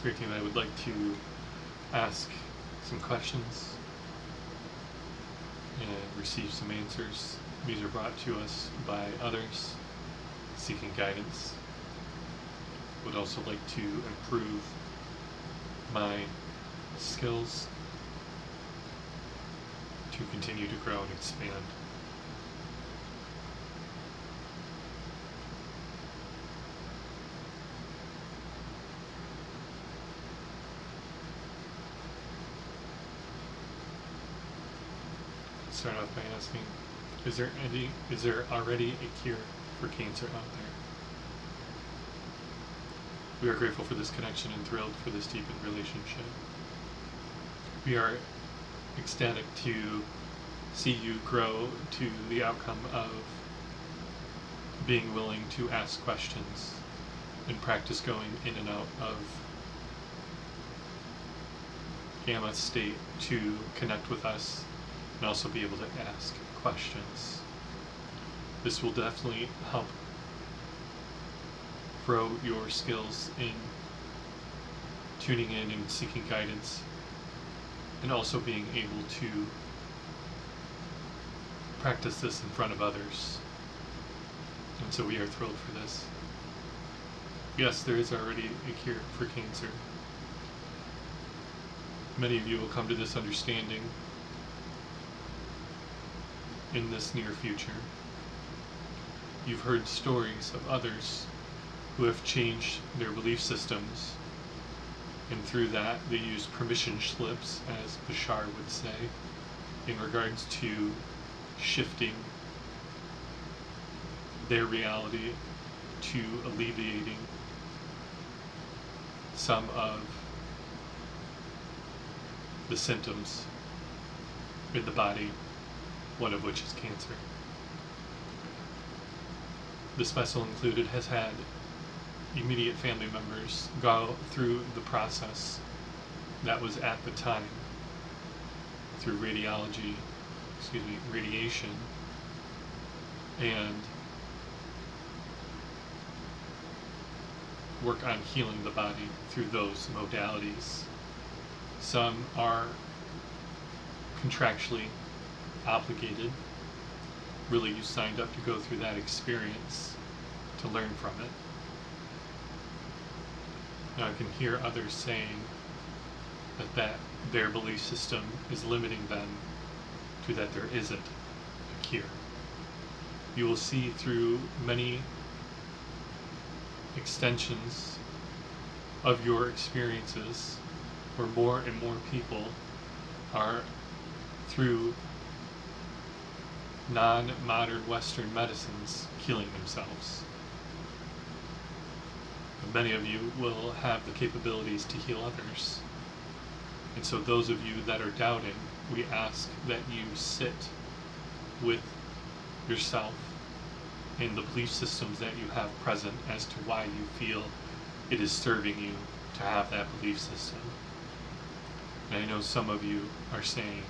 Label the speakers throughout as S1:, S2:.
S1: Spirit Team, I would like to ask some questions and receive some answers. These are brought to us by others seeking guidance. Would also like to improve my skills to continue to grow and expand. Start off by asking, is there already a cure for cancer out there? We are grateful for this connection and thrilled for this deepened relationship. We are ecstatic to see you grow to the outcome of being willing to ask questions and practice going in and out of gamma state to connect with us and also be able to ask questions. This will definitely help grow your skills in tuning in and seeking guidance, and also being able to practice this in front of others. And so we are thrilled for this. Yes, there is already a cure for cancer. Many of you will come to this understanding in this near future. You've heard stories of others who have changed their belief systems, and through that they use permission slips, as Bashar would say, in regards to shifting their reality to alleviating some of the symptoms in the body, one of which is cancer. This vessel included has had immediate family members go through the process that was at the time through radiation, and work on healing the body through those modalities. Some are contractually obligated. Really, you signed up to go through that experience to learn from it. Now I can hear others saying that their belief system is limiting them to that there isn't a cure. You will see through many extensions of your experiences where more and more people are, through non-modern Western medicines, healing themselves. Many of you will have the capabilities to heal others. And so those of you that are doubting, we ask that you sit with yourself and the belief systems that you have present as to why you feel it is serving you to have that belief system. And I know some of you are saying,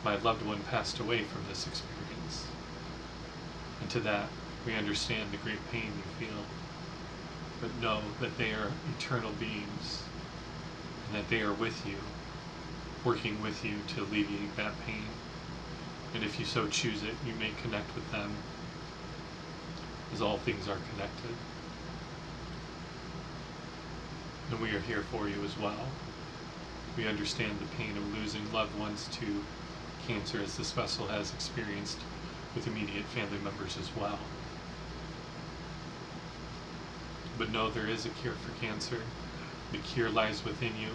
S1: my loved one passed away from this experience. And to that, we understand the great pain you feel, but know that they are eternal beings and that they are with you, working with you to alleviate that pain. And if you so choose it, you may connect with them, as all things are connected. And we are here for you as well. We understand the pain of losing loved ones to cancer, as this vessel has experienced with immediate family members as well. But know there is a cure for cancer. The cure lies within you.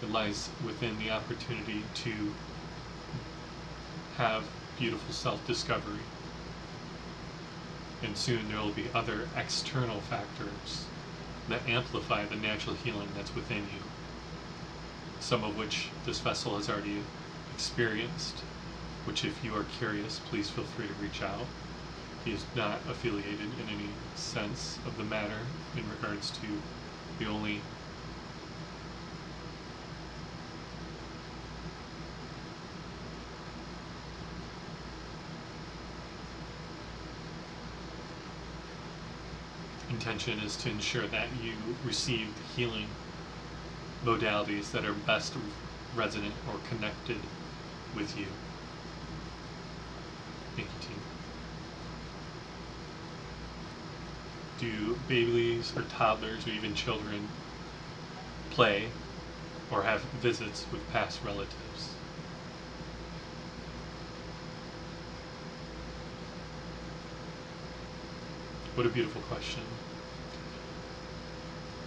S1: It lies within the opportunity to have beautiful self-discovery. And soon there will be other external factors that amplify the natural healing that's within you, some of which this vessel has already experienced, which, if you are curious, please feel free to reach out. He is not affiliated in any sense of the matter in regards to the only intention is to ensure that you receive the healing modalities that are best resonant or connected with you. Thank you, team. Do babies or toddlers or even children play or have visits with past relatives? What a beautiful question.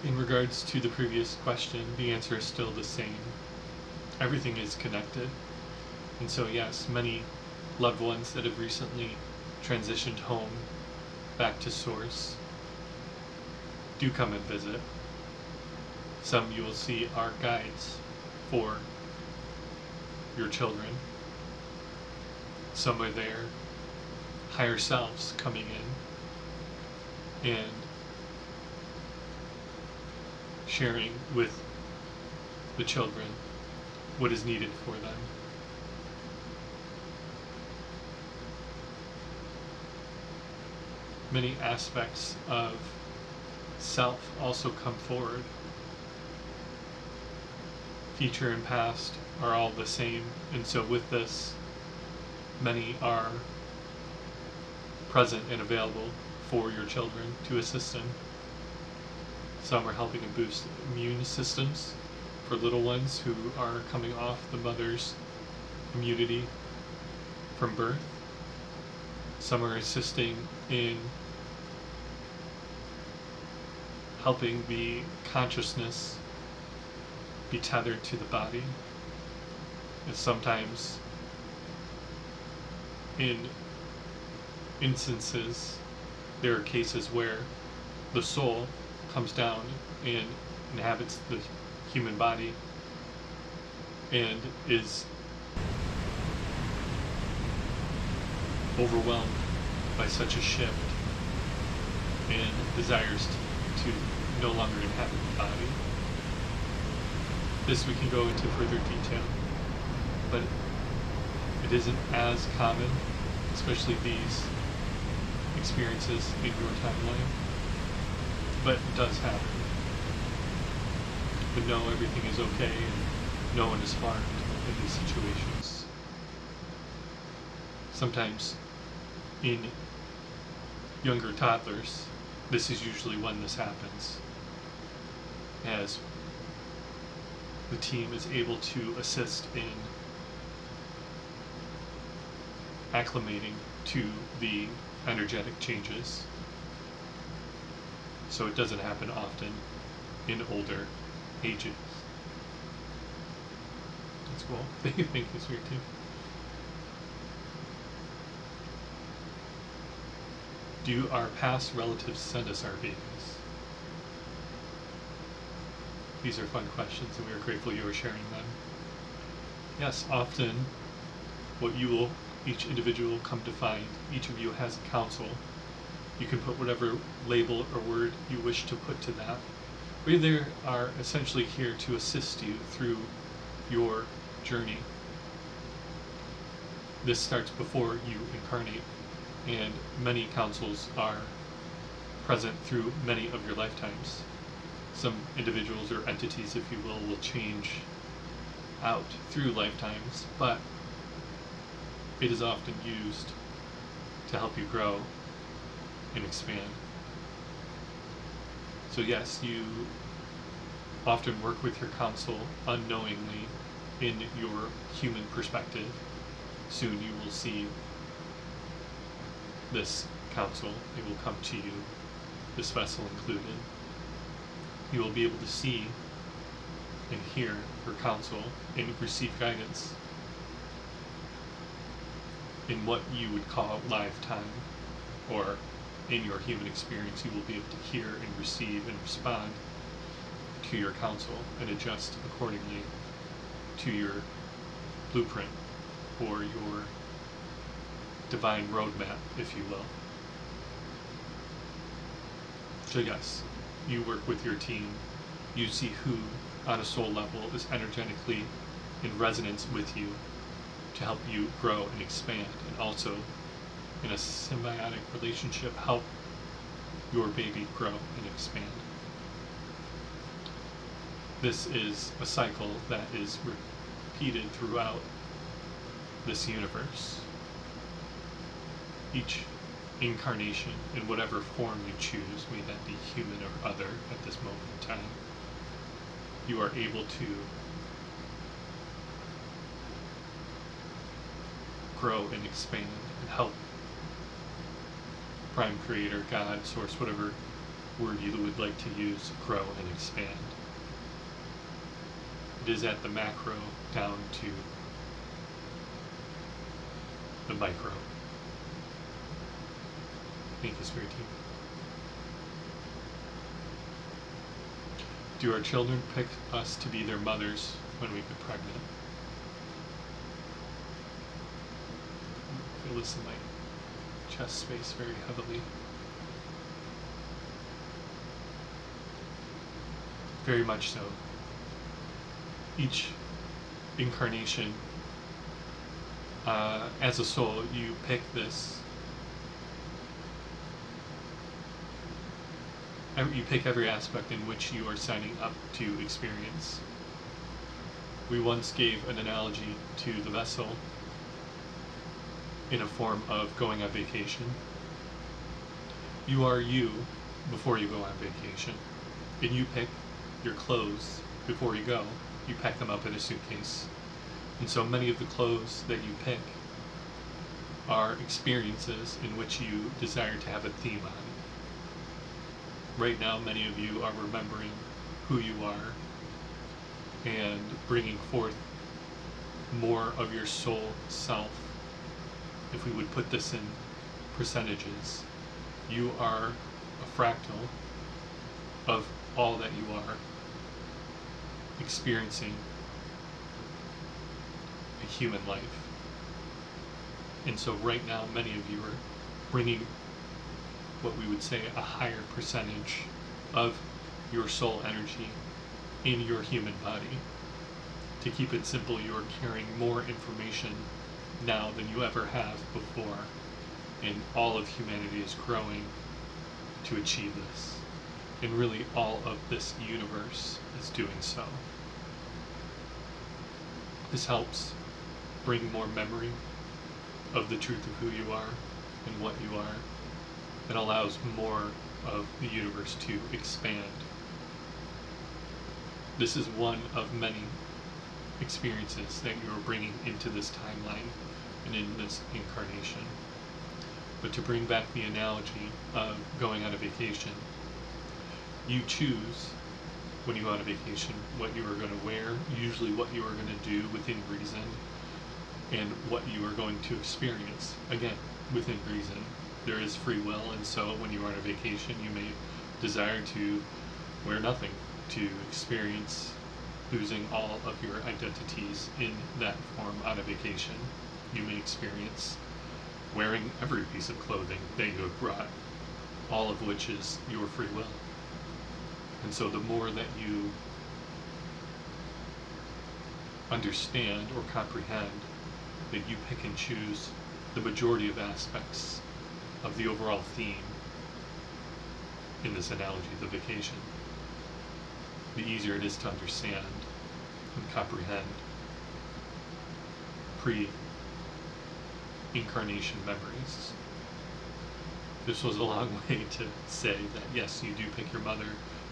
S1: In regards to the previous question, the answer is still the same. Everything is connected. And so yes, many loved ones that have recently transitioned home back to source do come and visit. Some you will see are guides for your children. Some are their higher selves coming in and sharing with the children what is needed for them. Many aspects of self also come forward. Future and past are all the same, and so with this, many are present and available for your children to assist in. Some are helping to boost immune systems for little ones who are coming off the mother's immunity from birth. Some are assisting in helping the consciousness be tethered to the body. And sometimes, in instances, there are cases where the soul comes down and inhabits the human body and is overwhelmed by such a shift and desires to no longer inhabit the body. This we can go into further detail, but it isn't as common, especially these experiences in your timeline, but it does happen. But no, everything is okay and no one is harmed in these situations. Sometimes in younger toddlers, this is usually when this happens, as the team is able to assist in acclimating to the energetic changes. So it doesn't happen often in older ages. That's cool. Thank you, sweet team. Do our past relatives send us our babies? These are fun questions, and we are grateful you are sharing them. Yes, often what you will, each individual come to find, each of you has a counsel. You can put whatever label or word you wish to put to that. We there are essentially here to assist you through your journey. This starts before you incarnate, and many counsels are present through many of your lifetimes. Some individuals or entities, if you will change out through lifetimes, but it is often used to help you grow and expand. So yes, you often work with your counsel unknowingly in your human perspective. Soon you will see this counsel. It will come to you, this vessel included. You will be able to see and hear her counsel and receive guidance in what you would call live time, or in your human experience you will be able to hear and receive and respond to your counsel and adjust accordingly to your blueprint or your divine roadmap, if you will. So yes, you work with your team, you see who on a soul level is energetically in resonance with you to help you grow and expand, and also in a symbiotic relationship help your baby grow and expand. This is a cycle that is repeated throughout this universe. Each incarnation, in whatever form you choose, may that be human or other at this moment in time, you are able to grow and expand and help Prime Creator, God, Source, whatever word you would like to use, grow and expand. It is at the macro down to the micro. Thank you, Spirit Team. Do our children pick us to be their mothers when we get pregnant? I feel this in my chest space very heavily. Very much so. Each incarnation, as a soul, you pick this. You pick every aspect in which you are signing up to experience. We once gave an analogy to the vessel in a form of going on vacation. You are you before you go on vacation, and you pick your clothes before you go. You pack them up in a suitcase. And so many of the clothes that you pick are experiences in which you desire to have a theme on. Right now, many of you are remembering who you are and bringing forth more of your soul self. If we would put this in percentages, you are a fractal of all that you are, experiencing a human life. And so right now, many of you are bringing what we would say a higher percentage of your soul energy in your human body. To keep it simple, you are carrying more information now than you ever have before, and all of humanity is growing to achieve this. And really all of this universe is doing so. This helps bring more memory of the truth of who you are and what you are. It allows more of the universe to expand. This is one of many experiences that you are bringing into this timeline and in this incarnation. But to bring back the analogy of going on a vacation, you choose when you go on a vacation what you are going to wear, usually what you are going to do within reason, and what you are going to experience, again, within reason. There is free will, and so when you are on a vacation, you may desire to wear nothing, to experience losing all of your identities in that form on a vacation. You may experience wearing every piece of clothing that you have brought, all of which is your free will. And so the more that you understand or comprehend that you pick and choose the majority of aspects of the overall theme in this analogy, the vacation, the easier it is to understand and comprehend pre-incarnation memories. This was a long way to say that yes, you do pick your mother,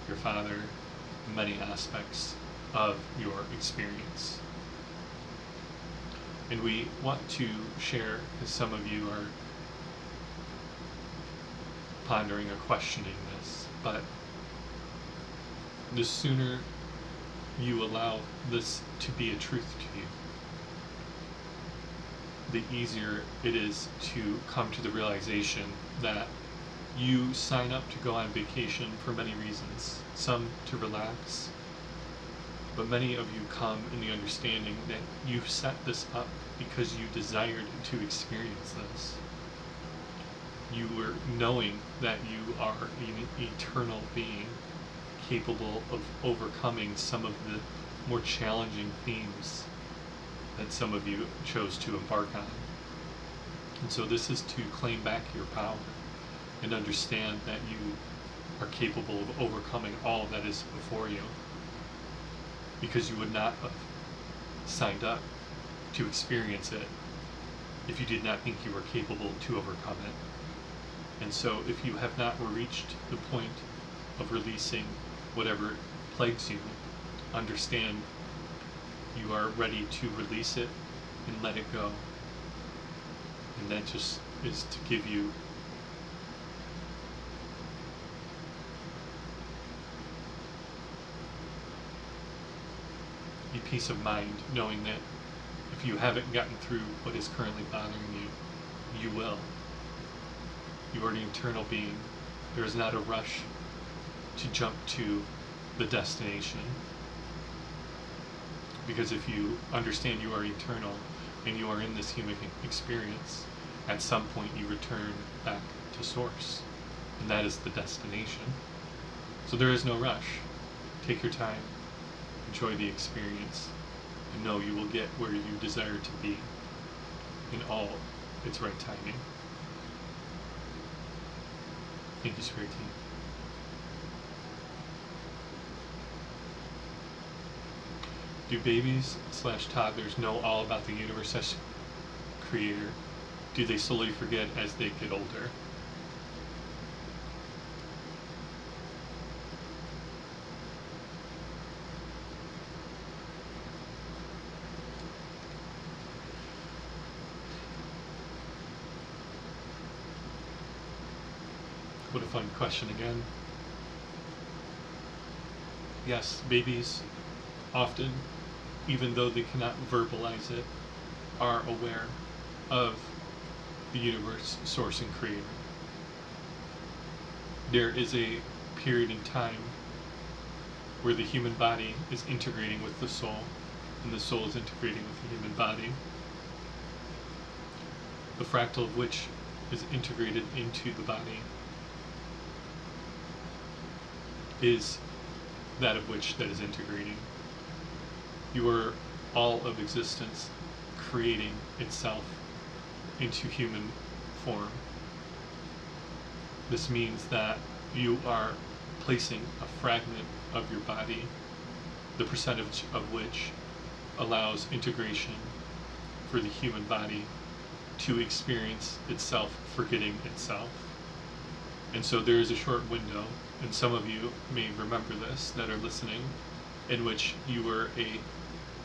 S1: your father, many aspects of your experience. And we want to share, because some of you are pondering or questioning this, but the sooner you allow this to be a truth to you, the easier it is to come to the realization that you sign up to go on vacation for many reasons. Some to relax, but many of you come in the understanding that you've set this up because you desired to experience this. You were knowing that you are an eternal being capable of overcoming some of the more challenging themes that some of you chose to embark on. And so this is to claim back your power and understand that you are capable of overcoming all that is before you. because you would not have signed up to experience it if you did not think you were capable to overcome it. And so if you have not reached the point of releasing whatever plagues you, understand you are ready to release it and let it go. And that just is to give you a peace of mind, knowing that if you haven't gotten through what is currently bothering you, you will. You are an eternal being. There is not a rush to jump to the destination. Because if you understand you are eternal and you are in this human experience, at some point you return back to source. And that is the destination. So there is no rush. Take your time. Enjoy the experience. And know you will get where you desire to be in all its right timing. Thank you, Spirit Team. Do babies/toddlers know all about the universe as creator? Do they slowly forget as they get older? What a fun question again. Yes, babies often, even though they cannot verbalize it, are aware of the universe, source, and creator. There is a period in time where the human body is integrating with the soul, and the soul is integrating with the human body. The fractal of which is integrated into the body is that of which that is integrating. You are all of existence creating itself into human form. This means that you are placing a fragment of your body, the percentage of which allows integration for the human body to experience itself forgetting itself. And so there is a short window, and some of you may remember this that are listening, in which you were a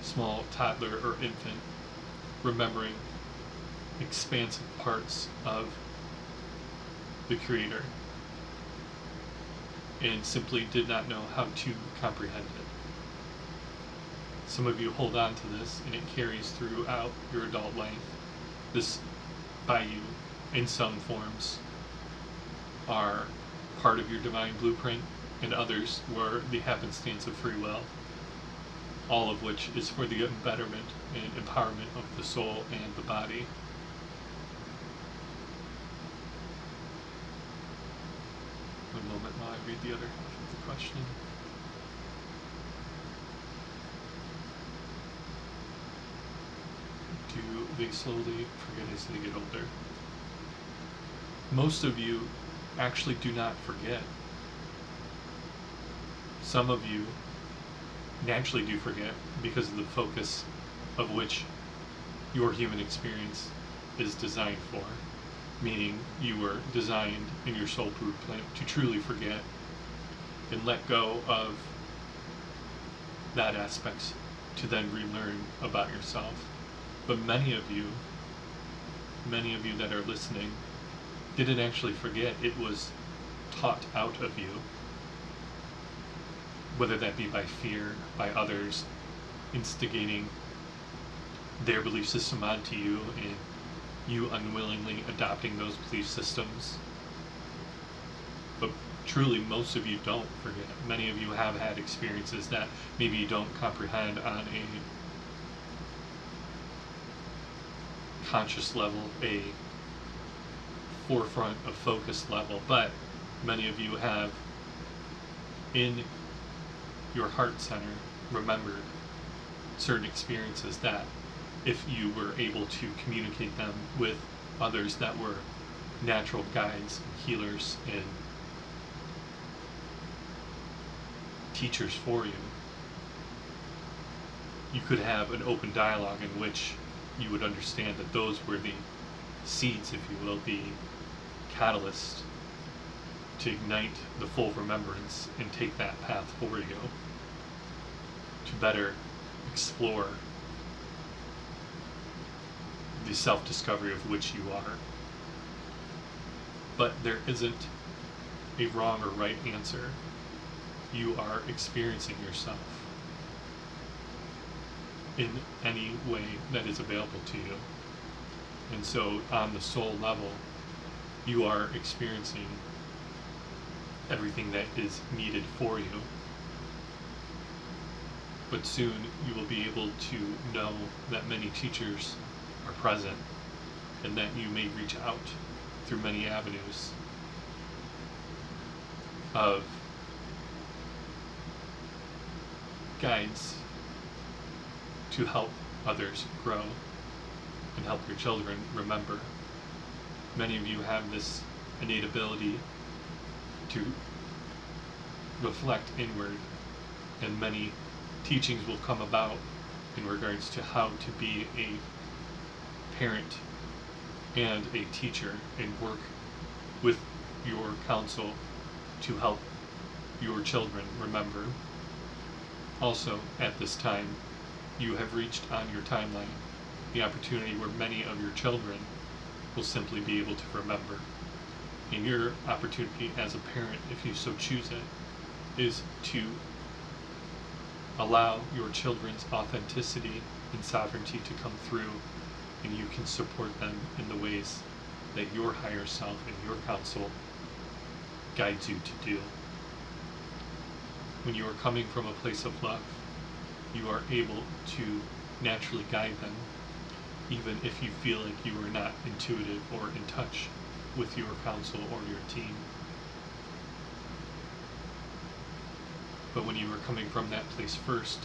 S1: small toddler or infant, remembering expansive parts of the Creator, and simply did not know how to comprehend it. Some of you hold on to this, and it carries throughout your adult life. This, by you, in some forms, are part of your divine blueprint, and others were the happenstance of free will, all of which is for the betterment and empowerment of the soul and the body. One moment while I read the other half of the question. Do they slowly forget as they get older? Most of you actually do not forget. Some of you naturally do forget because of the focus of which your human experience is designed for, meaning you were designed in your soul blueprint to truly forget and let go of that aspect to then relearn about yourself. But many of you that are listening didn't actually forget. It was taught out of you, whether that be by fear, by others instigating their belief system onto you, and you unwillingly adopting those belief systems. But truly, most of you don't forget. Many of you have had experiences that maybe you don't comprehend on a conscious level, a forefront of focus level, but many of you have, in your heart center, remembered certain experiences that, if you were able to communicate them with others that were natural guides and healers and teachers for you, you could have an open dialogue in which you would understand that those were the seeds, if you will, the catalyst to ignite the full remembrance and take that path for you to better explore the self-discovery of which you are. But there isn't a wrong or right answer. You are experiencing yourself in any way that is available to you. And so on the soul level, you are experiencing everything that is needed for you. But soon you will be able to know that many teachers are present and that you may reach out through many avenues of guides to help others grow and help your children remember. Many of you have this innate ability to reflect inward, and many teachings will come about in regards to how to be a parent and a teacher and work with your counsel to help your children remember. Also, at this time, you have reached on your timeline the opportunity where many of your children will simply be able to remember. And your opportunity as a parent, if you so choose it, is to allow your children's authenticity and sovereignty to come through, and you can support them in the ways that your higher self and your counsel guides you to do. When you are coming from a place of love, you are able to naturally guide them, even if you feel like you are not intuitive or in touch with your counsel or your team. But when you are coming from that place first,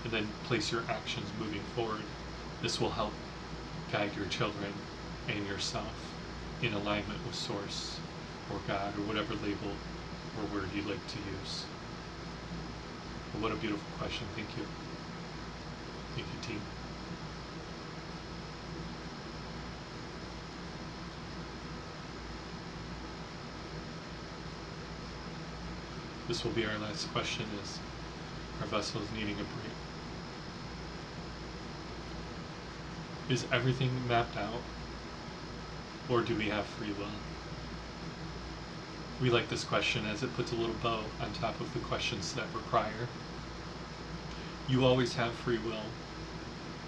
S1: and then place your actions moving forward, this will help guide your children and yourself in alignment with Source or God or whatever label or word you'd like to use. But what a beautiful question. Thank you. Thank you, team. This will be our last question, is our vessel is needing a break. Is everything mapped out, or do we have free will? We like this question as it puts a little bow on top of the questions that were prior. You always have free will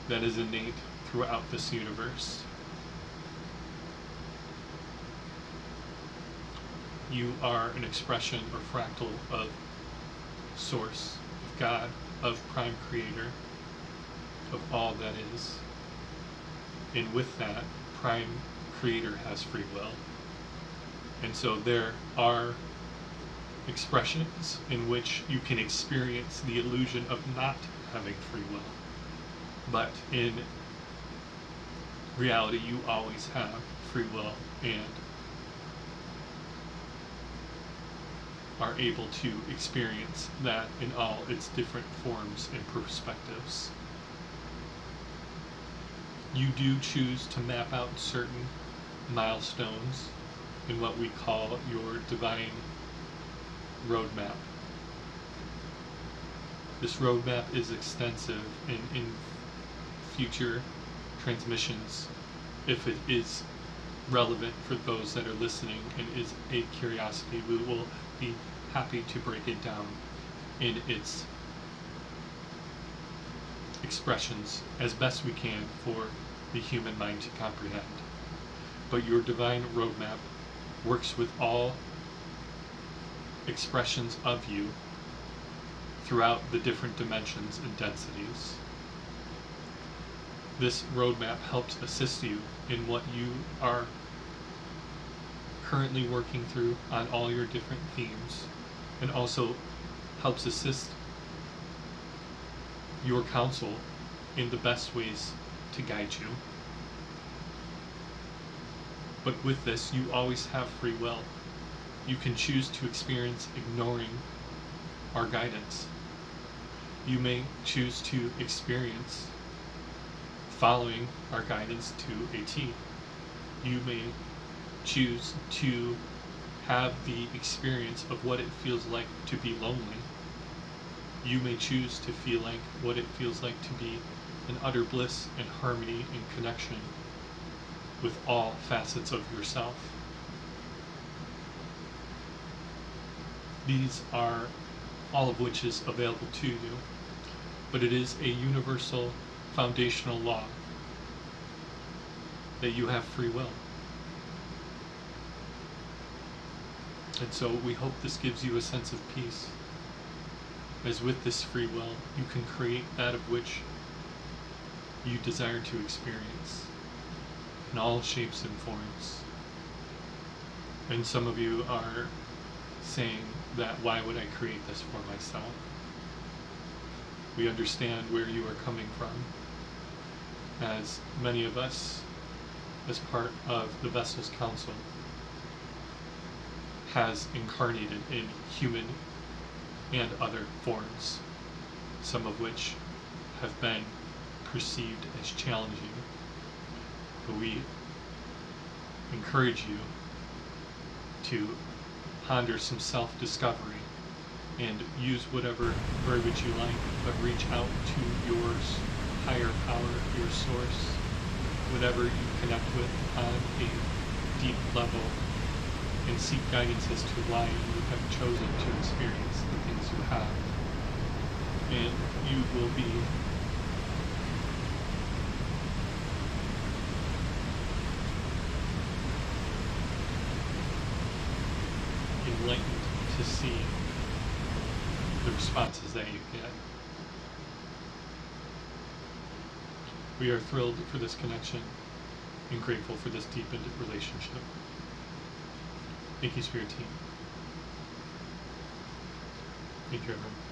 S1: that is innate throughout this universe. You are an expression or fractal of Source, of God, of Prime Creator, of all that is. And with that, Prime Creator has free will. And so there are expressions in which you can experience the illusion of not having free will. But in reality, you always have free will and are able to experience that in all its different forms and perspectives. You do choose to map out certain milestones in what we call your divine roadmap. This roadmap is extensive, and in future transmissions, if it is relevant for those that are listening and is a curiosity, we will be happy to break it down in its expressions as best we can for the human mind to comprehend. But your divine roadmap works with all expressions of you throughout the different dimensions and densities. This roadmap helps assist you in what you are currently working through on all your different themes, and also helps assist your counsel in the best ways to guide you. But with this, you always have free will. You can choose to experience ignoring our guidance. You may choose to experience following our guidance to a T. You may choose to have the experience of what it feels like to be lonely. You may choose to feel like what it feels like to be in utter bliss and harmony and connection with all facets of yourself. These are all of which is available to you, but it is a universal foundational law that you have free will. And so we hope this gives you a sense of peace, as with this free will, you can create that of which you desire to experience in all shapes and forms. And some of you are saying that, why would I create this for myself? We understand where you are coming from, as many of us, as part of the Vessel's Council, has incarnated in human and other forms, some of which have been perceived as challenging. But we encourage you to ponder some self-discovery and use whatever verbiage you like, but reach out to your higher power, your source, whatever you connect with on a deep level, and seek guidance as to why you have chosen to experience the things you have. And you will be enlightened to see the responses that you get. We are thrilled for this connection and grateful for this deepened relationship. Thank you, Spirit Team. Thank you, everyone.